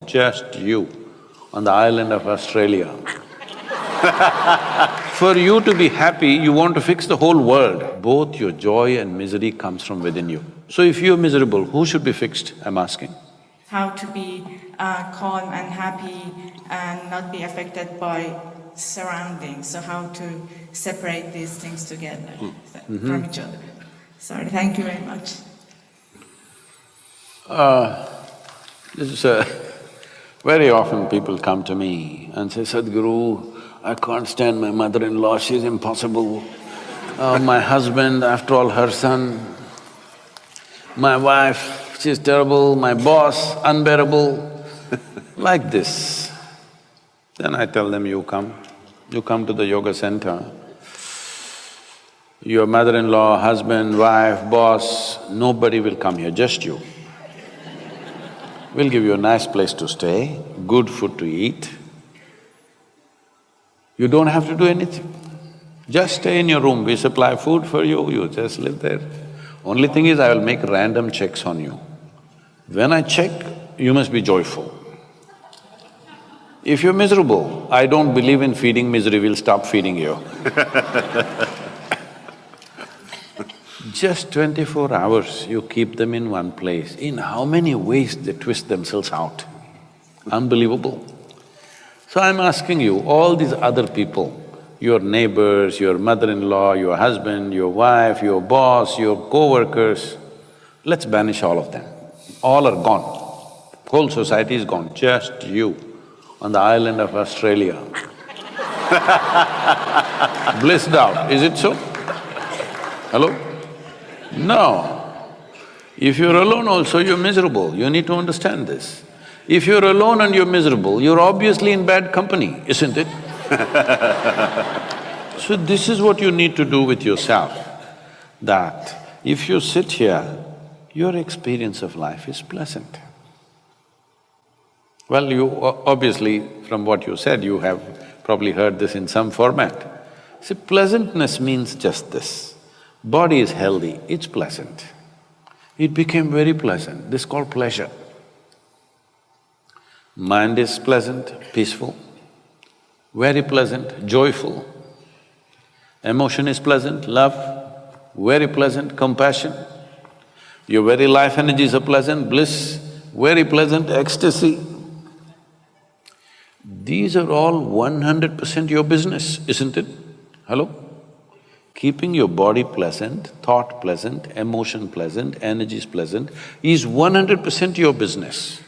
just you, on the island of Australia. For you to be happy, you want to fix the whole world. Both your joy and misery comes from within you. So if you're miserable, who should be fixed, I'm asking? How to be calm and happy and not be affected by surroundings. So how to separate these things together from each other. Sorry, thank you very much. Very often people come to me and say, Sadhguru, I can't stand my mother-in-law, she's impossible. My husband, after all, her son. My wife, she's terrible. My boss, unbearable. Like this. Then I tell them, you come to the yoga center. Your mother-in-law, husband, wife, boss, nobody will come here, just you. We'll give you a nice place to stay, good food to eat. You don't have to do anything. Just stay in your room, we supply food for you, you just live there. Only thing is, I will make random checks on you. When I check, you must be joyful. If you're miserable, I don't believe in feeding misery, we'll stop feeding you. Just 24 hours, you keep them in one place. In how many ways they twist themselves out? Unbelievable. So I'm asking you, all these other people, your neighbors, your mother-in-law, your husband, your wife, your boss, your co-workers, let's banish all of them. All are gone. Whole society is gone, just you on the island of Australia. Blissed out, is it so? Hello? No. If you're alone also, you're miserable, you need to understand this. If you're alone and you're miserable, you're obviously in bad company, isn't it? So this is what you need to do with yourself, that if you sit here, your experience of life is pleasant. Well, you obviously, from what you said, you have probably heard this in some format. See, pleasantness means just this. Body is healthy, it's pleasant. It became very pleasant, this is called pleasure. Mind is pleasant, peaceful, very pleasant, joyful. Emotion is pleasant, love, very pleasant, compassion. Your very life energies are pleasant, bliss, very pleasant, ecstasy. These are all 100% your business, isn't it? Hello? Keeping your body pleasant, thought pleasant, emotion pleasant, energies pleasant is 100% your business.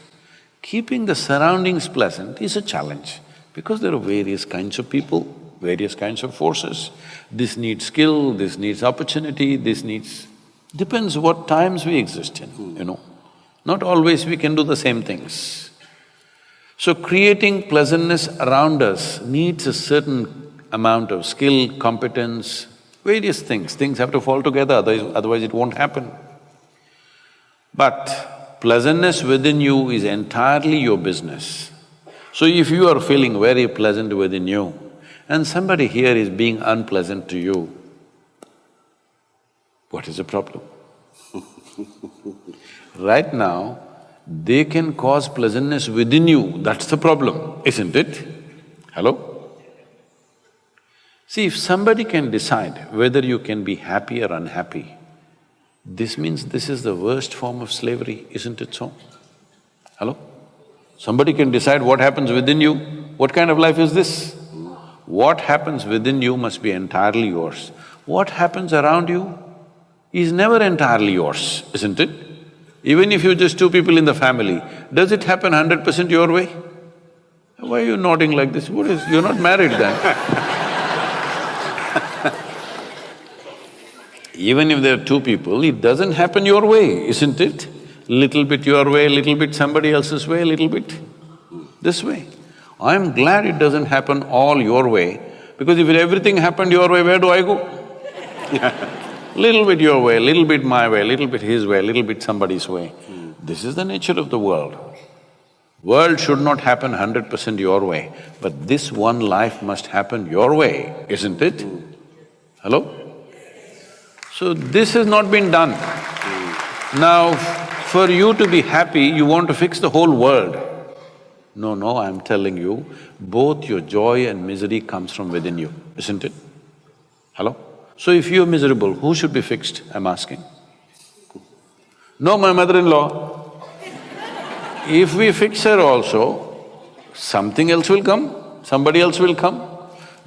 Keeping the surroundings pleasant is a challenge because there are various kinds of people, various kinds of forces. This needs skill, this needs opportunity, this needs… depends what times we exist in, you know. Not always we can do the same things. So creating pleasantness around us needs a certain amount of skill, competence, various things. Things have to fall together, otherwise it won't happen. But pleasantness within you is entirely your business. So if you are feeling very pleasant within you and somebody here is being unpleasant to you, what is the problem? Right now, they can cause pleasantness within you, that's the problem, isn't it? Hello? See, if somebody can decide whether you can be happy or unhappy, this means this is the worst form of slavery, isn't it so? Hello? Somebody can decide what happens within you, what kind of life is this? What happens within you must be entirely yours. What happens around you is never entirely yours, isn't it? Even if you're just two people in the family, does it happen 100% your way? Why are you nodding like this? What is… you're not married then? Even if there are two people, it doesn't happen your way, isn't it? Little bit your way, little bit somebody else's way, little bit this way. I'm glad it doesn't happen all your way, because if everything happened your way, where do I go? Little bit your way, little bit my way, little bit his way, little bit somebody's way. This is the nature of the world. World should not happen 100% your way, but this one life must happen your way, isn't it? Hello? So this has not been done. Now, for you to be happy, you want to fix the whole world. No, no, I'm telling you, both your joy and misery comes from within you, isn't it? Hello? So if you're miserable, who should be fixed, I'm asking? No, my mother-in-law. If we fix her also, something else will come, somebody else will come.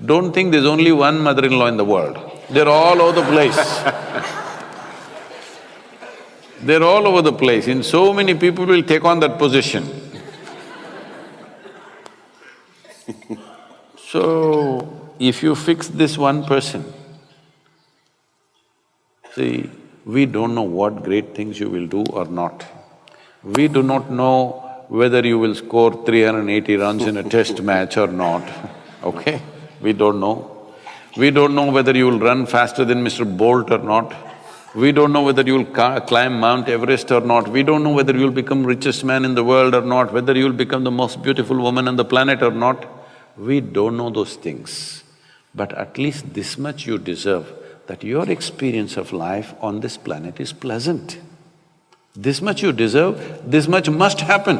Don't think there's only one mother-in-law in the world. They're all over the place. They're all over the place. In so many people will take on that position. So, if you fix this one person, see, we don't know what great things you will do or not. We do not know whether you will score 380 runs in a test match or not, okay? We don't know. We don't know whether you will run faster than Mr. Bolt or not. We don't know whether you will climb Mount Everest or not. We don't know whether you will become richest man in the world or not, whether you will become the most beautiful woman on the planet or not. We don't know those things. But at least this much you deserve, that your experience of life on this planet is pleasant. This much you deserve, this much must happen.